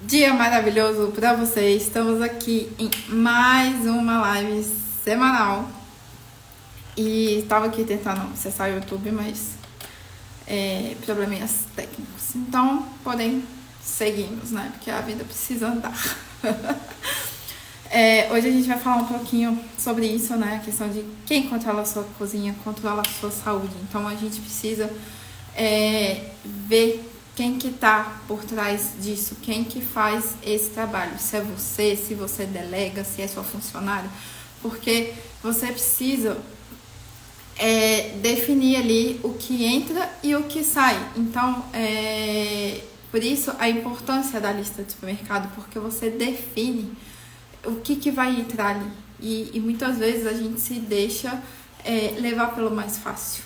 Dia maravilhoso para vocês. Estamos aqui em mais uma live semanal. E estava aqui tentando acessar o YouTube, mas probleminhas técnicos. Então, porém, seguimos, né? Porque a vida precisa andar. Hoje a gente vai falar um pouquinho sobre isso, né? A questão de quem controla a sua cozinha, controla a sua saúde. Então, a gente precisa ver quem que tá por trás disso, quem que faz esse trabalho, se é você, se você delega, se é seu funcionário, porque você precisa definir ali o que entra e o que sai. Então, por isso a importância da lista de supermercado, porque você define o que vai entrar ali, e muitas vezes a gente se deixa levar pelo mais fácil.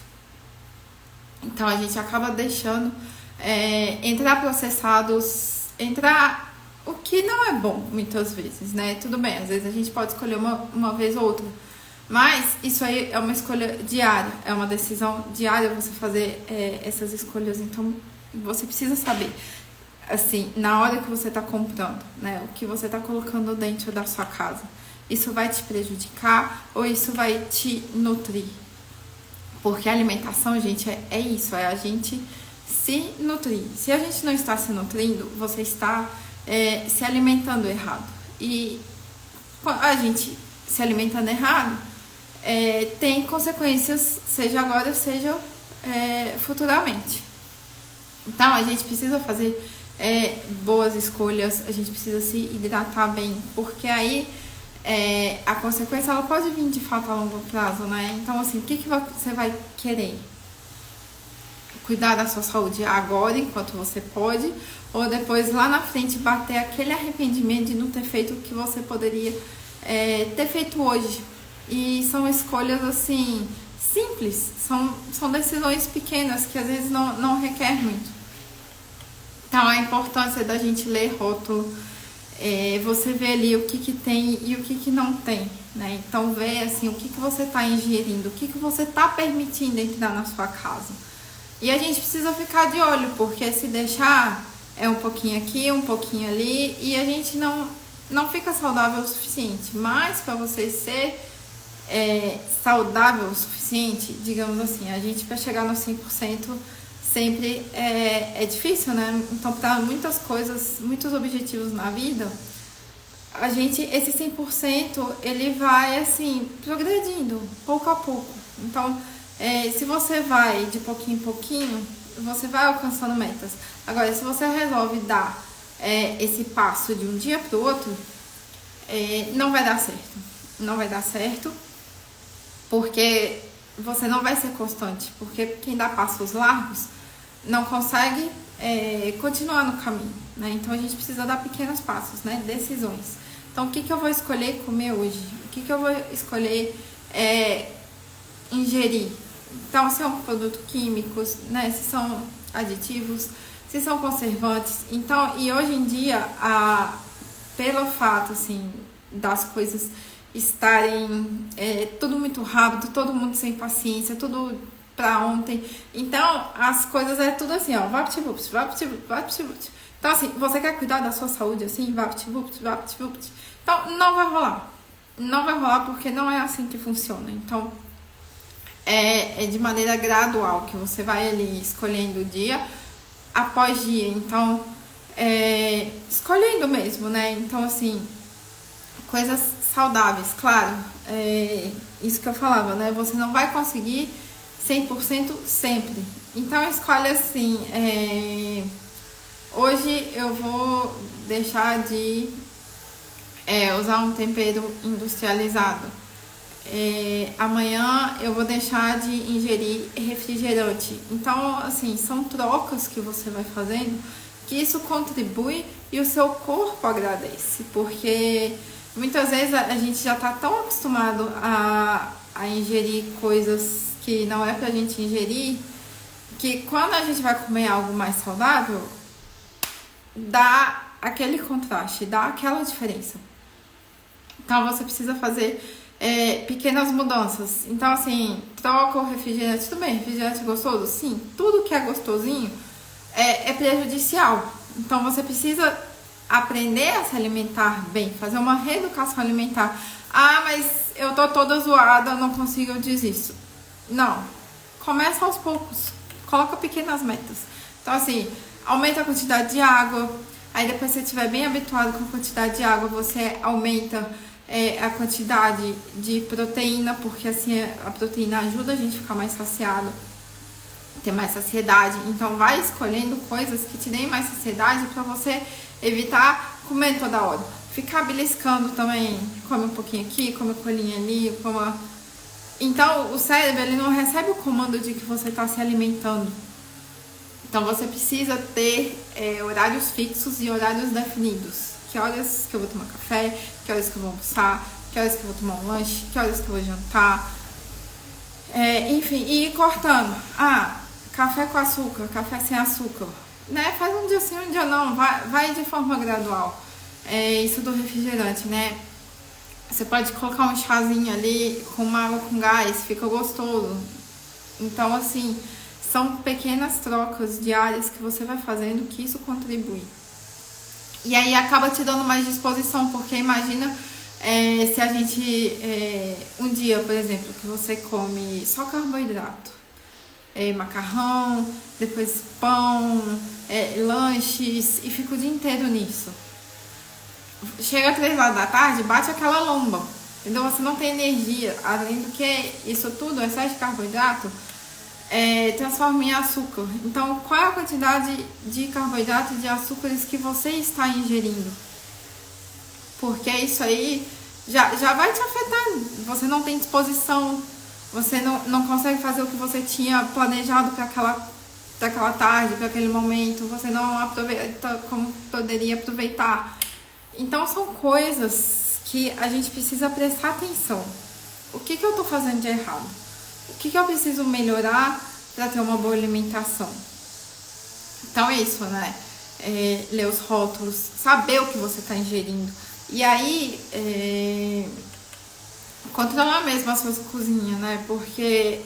Então a gente acaba deixando entrar processados, entrar o que não é bom muitas vezes, né? Tudo bem, às vezes a gente pode escolher uma vez ou outra, mas isso aí é uma escolha diária, é uma decisão diária você fazer essas escolhas. Então você precisa saber, assim, na hora que você está comprando, né, o que você está colocando dentro da sua casa, isso vai te prejudicar ou isso vai te nutrir? Porque a alimentação, gente, é isso, é a gente se nutrir. Se a gente não está se nutrindo, você está se alimentando errado. E a gente se alimentando errado tem consequências, seja agora, seja futuramente. Então, a gente precisa fazer boas escolhas, a gente precisa se hidratar bem, porque aí a consequência ela pode vir de fato a longo prazo, né? Então, assim, o que você vai querer? Cuidar da sua saúde agora, enquanto você pode, ou depois lá na frente bater aquele arrependimento de não ter feito o que você poderia ter feito hoje. E são escolhas, assim, simples, são decisões pequenas que às vezes não requer muito. Então, a importância da gente ler rótulo, você vê ali o que tem e o que não tem, né? Então, ver assim, o que você está ingerindo, o que você está permitindo entrar na sua casa. E a gente precisa ficar de olho, porque se deixar um pouquinho aqui, um pouquinho ali, e a gente não fica saudável o suficiente. Mas para você ser saudável o suficiente, digamos assim, a gente para chegar no 100% sempre é difícil, né? Então, para muitas coisas, muitos objetivos na vida, a gente, esse 100%, ele vai, assim, progredindo, pouco a pouco. Então, se você vai de pouquinho em pouquinho, você vai alcançando metas. Agora, se você resolve dar esse passo de um dia para o outro, não vai dar certo. Não vai dar certo, porque você não vai ser constante. Porque quem dá passos largos não consegue continuar no caminho, né? Então a gente precisa dar pequenos passos, né? Decisões. Então, o que eu vou escolher comer hoje? O que eu vou escolher ingerir? Então, se são produtos químicos, né? Se são aditivos, se são conservantes. Então, e hoje em dia, pelo fato, assim, das coisas estarem tudo muito rápido, todo mundo sem paciência, tudo pra ontem. Então, as coisas tudo assim, ó, vapt-vupt, vapt-vupt, vapt-vupt. Então, assim, você quer cuidar da sua saúde, assim, vapt-vupt, vapt-vupt. Então, não vai rolar. Não vai rolar porque não é assim que funciona. Então, é de maneira gradual que você vai ali escolhendo dia após dia. Então, escolhendo mesmo, né? Então, assim, coisas saudáveis, claro. Isso que eu falava, né? Você não vai conseguir 100% sempre. Então, escolhe assim, hoje eu vou deixar de usar um tempero industrializado. Amanhã eu vou deixar de ingerir refrigerante. Então, assim, são trocas que você vai fazendo, que isso contribui e o seu corpo agradece. Porque muitas vezes a gente já tá tão acostumado a ingerir coisas que não é pra gente ingerir, que quando a gente vai comer algo mais saudável, dá aquele contraste, dá aquela diferença. Então você precisa fazer pequenas mudanças. Então, assim, troca o refrigerante, tudo bem, refrigerante é gostoso? Sim, tudo que é gostosinho é prejudicial. Então você precisa aprender a se alimentar bem, fazer uma reeducação alimentar. Ah, mas eu tô toda zoada, não consigo, eu desisto. Não, começa aos poucos, coloca pequenas metas. Então assim, aumenta a quantidade de água, aí depois que você estiver bem habituado com a quantidade de água, você aumenta a quantidade de proteína, porque assim a proteína ajuda a gente a ficar mais saciado, ter mais saciedade. Então vai escolhendo coisas que te deem mais saciedade para você evitar comer toda hora. Ficar beliscando também, come um pouquinho aqui, come colinha ali, come... Então o cérebro ele não recebe o comando de que você está se alimentando. Então você precisa ter horários fixos e horários definidos. Que horas que eu vou tomar café, que horas que eu vou almoçar, que horas que eu vou tomar um lanche, que horas que eu vou jantar. Enfim, e ir cortando. Café com açúcar, café sem açúcar. Né? Faz um dia sim, um dia não. Vai de forma gradual. Isso do refrigerante, né? Você pode colocar um chazinho ali com uma água com gás, fica gostoso. Então, assim, são pequenas trocas diárias que você vai fazendo que isso contribui. E aí acaba te dando mais disposição, porque imagina se a gente, um dia, por exemplo, que você come só carboidrato, macarrão, depois pão, lanches, e fica o dia inteiro nisso. Chega 3 horas da tarde, bate aquela lomba, entendeu? Você não tem energia, além do que isso tudo, excesso de carboidrato, transforma em açúcar. Então, qual é a quantidade de carboidrato e de açúcares que você está ingerindo? Porque isso aí já vai te afetando. Você não tem disposição, você não consegue fazer o que você tinha planejado para aquela tarde, para aquele momento, você não aproveita como poderia aproveitar. Então, são coisas que a gente precisa prestar atenção. O que eu estou fazendo de errado? O que eu preciso melhorar para ter uma boa alimentação? Então é isso, né? Ler os rótulos, saber o que você está ingerindo. E aí, controlar mesmo a sua cozinha, né? Porque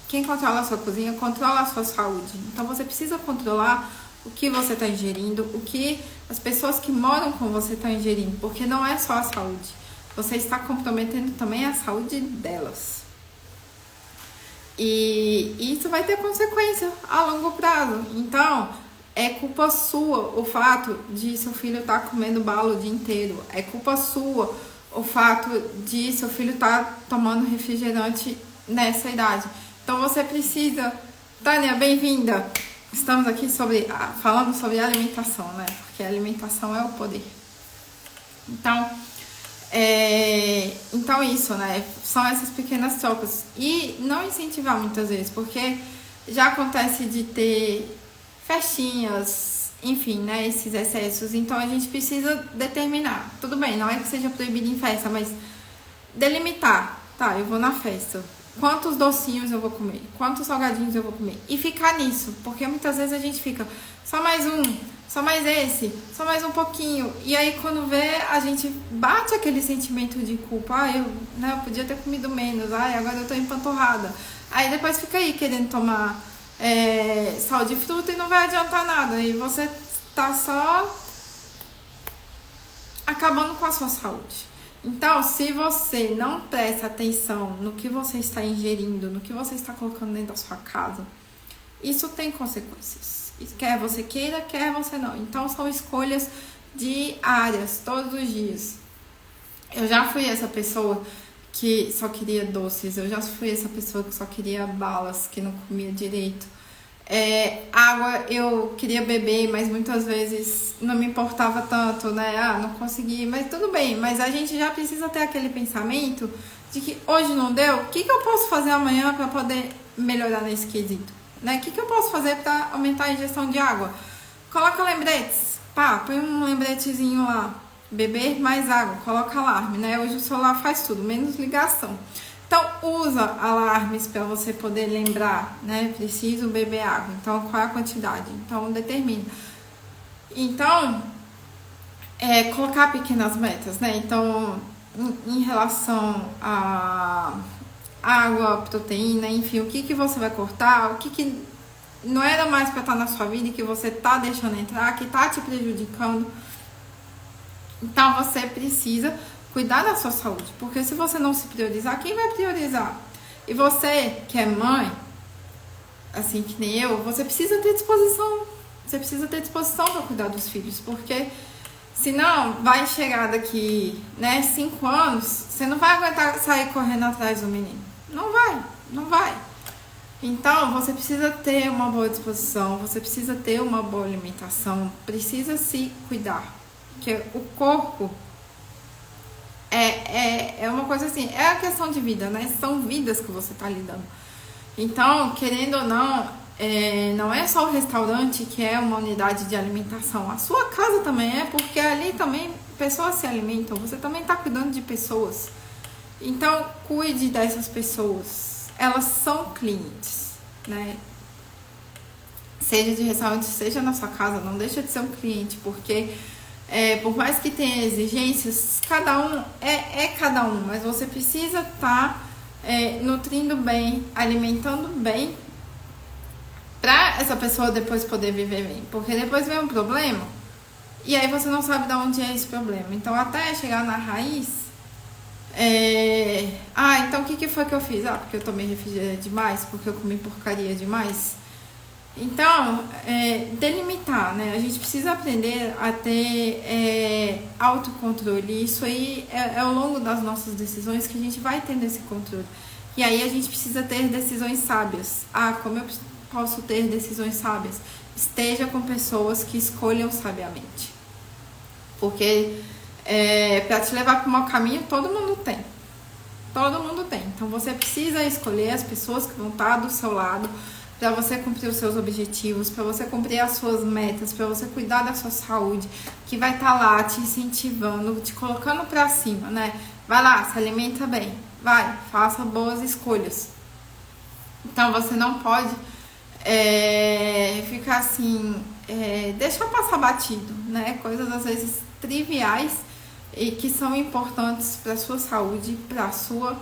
quem controla a sua cozinha, controla a sua saúde. Então você precisa controlar o que você está ingerindo, o que as pessoas que moram com você estão ingerindo. Porque não é só a saúde. Você está comprometendo também a saúde delas. E isso vai ter consequência a longo prazo. Então, é culpa sua o fato de seu filho estar comendo bala o dia inteiro. É culpa sua o fato de seu filho estar tomando refrigerante nessa idade. Então, você precisa... Tânia, bem-vinda! Estamos aqui falando sobre alimentação, né? Porque a alimentação é o poder. Então isso, né? São essas pequenas trocas. E não incentivar muitas vezes, porque já acontece de ter festinhas, enfim, né? Esses excessos. Então a gente precisa determinar. Tudo bem, não é que seja proibido em festa, mas delimitar. Tá, eu vou na festa. Quantos docinhos eu vou comer? Quantos salgadinhos eu vou comer? E ficar nisso, porque muitas vezes a gente fica só mais um, só mais esse, só mais um pouquinho. E aí quando vê, a gente bate aquele sentimento de culpa. Eu podia ter comido menos, agora eu tô empanturrada. Aí depois fica aí querendo tomar sal de fruta e não vai adiantar nada. E você tá só acabando com a sua saúde. Então, se você não presta atenção no que você está ingerindo, no que você está colocando dentro da sua casa, isso tem consequências. Quer você queira, quer você não. Então, são escolhas diárias, todos os dias. Eu já fui essa pessoa que só queria doces. Eu já fui essa pessoa que só queria balas, que não comia direito. Água eu queria beber, mas muitas vezes não me importava tanto, né? Não consegui, mas tudo bem. Mas a gente já precisa ter aquele pensamento de que hoje não deu, o que eu posso fazer amanhã para poder melhorar nesse quesito? Né? O que eu posso fazer para aumentar a ingestão de água? Coloca lembretes, põe um lembretezinho lá, beber mais água, coloca alarme, né? Hoje o celular faz tudo, menos ligação. Então, usa alarmes para você poder lembrar, né? Preciso beber água. Então, qual é a quantidade? Então, determina. Então, colocar pequenas metas, né? Então, em relação a água, proteína, enfim, o que você vai cortar, o que não era mais para estar na sua vida e que você tá deixando entrar, que tá te prejudicando. Então você precisa cuidar da sua saúde, porque se você não se priorizar, quem vai priorizar? E você que é mãe, assim que nem eu, você precisa ter disposição. Você precisa ter disposição para cuidar dos filhos, porque senão vai chegar daqui, né, 5 anos, você não vai aguentar sair correndo atrás do menino. Não vai, não vai. Então, você precisa ter uma boa disposição, você precisa ter uma boa alimentação, precisa se cuidar. Porque o corpo é uma coisa assim, é a questão de vida, né? São vidas que você está lidando. Então, querendo ou não, não é só o restaurante que é uma unidade de alimentação. A sua casa também é, porque ali também pessoas se alimentam. Você também está cuidando de pessoas. Então, cuide dessas pessoas. Elas são clientes, né? Seja de restaurante, seja na sua casa, não deixa de ser um cliente, porque por mais que tenha exigências, cada um é cada um, mas você precisa estar nutrindo bem, alimentando bem, pra essa pessoa depois poder viver bem, porque depois vem um problema e aí você não sabe de onde é esse problema. Então, até chegar na raiz, então o que foi que eu fiz? Porque eu tomei refrigerante demais, porque eu comi porcaria demais. Então, delimitar, né? A gente precisa aprender a ter autocontrole. Isso aí é ao longo das nossas decisões que a gente vai tendo esse controle. E aí a gente precisa ter decisões sábias. Como eu posso ter decisões sábias? Esteja com pessoas que escolham sabiamente. Porque para te levar para o mau caminho, todo mundo tem. Todo mundo tem. Então você precisa escolher as pessoas que vão estar do seu lado para você cumprir os seus objetivos, para você cumprir as suas metas, para você cuidar da sua saúde, que vai estar lá te incentivando, te colocando para cima, né? Vai lá, se alimenta bem, vai, faça boas escolhas. Então você não pode ficar assim, deixar passar batido, né? Coisas às vezes triviais e que são importantes para a sua saúde, para a sua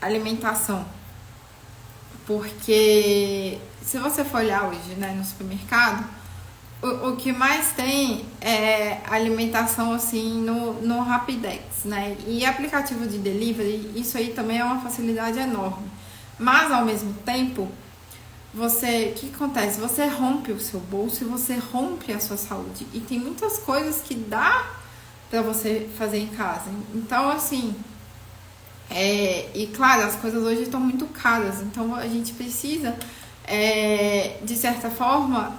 alimentação. Porque se você for olhar hoje, né, no supermercado, o que mais tem é alimentação assim no Rapidex, né? E aplicativo de delivery, isso aí também é uma facilidade enorme. Mas ao mesmo tempo, o que acontece? Você rompe o seu bolso e você rompe a sua saúde. E tem muitas coisas que dá pra você fazer em casa. Então, assim, e claro, as coisas hoje estão muito caras. Então, a gente precisa, de certa forma,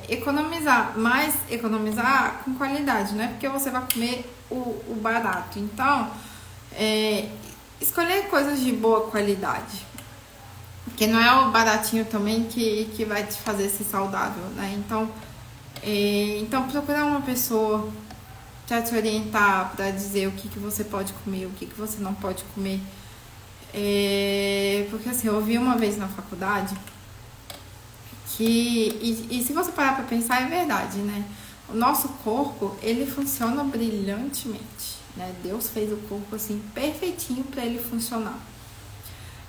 economizar. Mas economizar com qualidade, não é porque você vai comer o barato. Então, escolher coisas de boa qualidade. Porque não é o baratinho também que vai te fazer ser saudável, né? Então procurar uma pessoa para te orientar, para dizer o que você pode comer, o que você não pode comer. Porque assim, eu ouvi uma vez na faculdade e se você parar para pensar, é verdade, né? O nosso corpo, ele funciona brilhantemente, né? Deus fez o corpo assim perfeitinho para ele funcionar.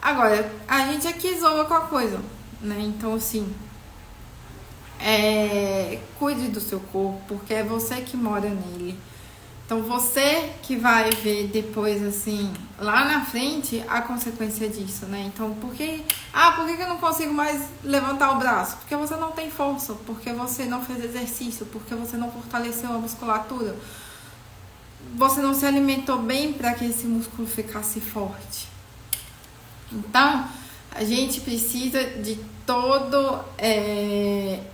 Agora, a gente aqui zoa com a coisa, né? Então, assim, cuide do seu corpo, porque é você que mora nele. Então, você que vai ver depois, assim, lá na frente, a consequência disso, né? Então, por que eu não consigo mais levantar o braço? Porque você não tem força, porque você não fez exercício, porque você não fortaleceu a musculatura. Você não se alimentou bem para que esse músculo ficasse forte. Então, a gente precisa de todo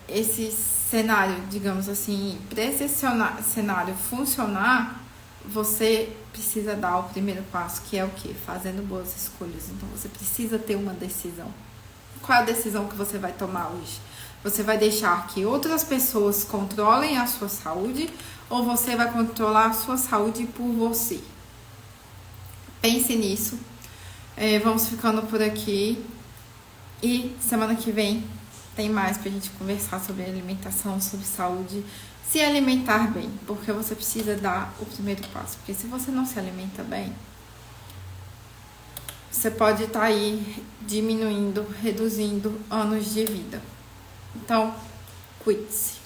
esse cenário, digamos assim. Para esse cenário funcionar, você precisa dar o primeiro passo, que é o quê? Fazendo boas escolhas. Então, você precisa ter uma decisão. Qual é a decisão que você vai tomar hoje? Você vai deixar que outras pessoas controlem a sua saúde ou você vai controlar a sua saúde por você? Pense nisso. Vamos ficando por aqui e semana que vem tem mais pra gente conversar sobre alimentação, sobre saúde, se alimentar bem, porque você precisa dar o primeiro passo, porque se você não se alimenta bem, você pode estar aí diminuindo, reduzindo anos de vida. Então, cuide-se.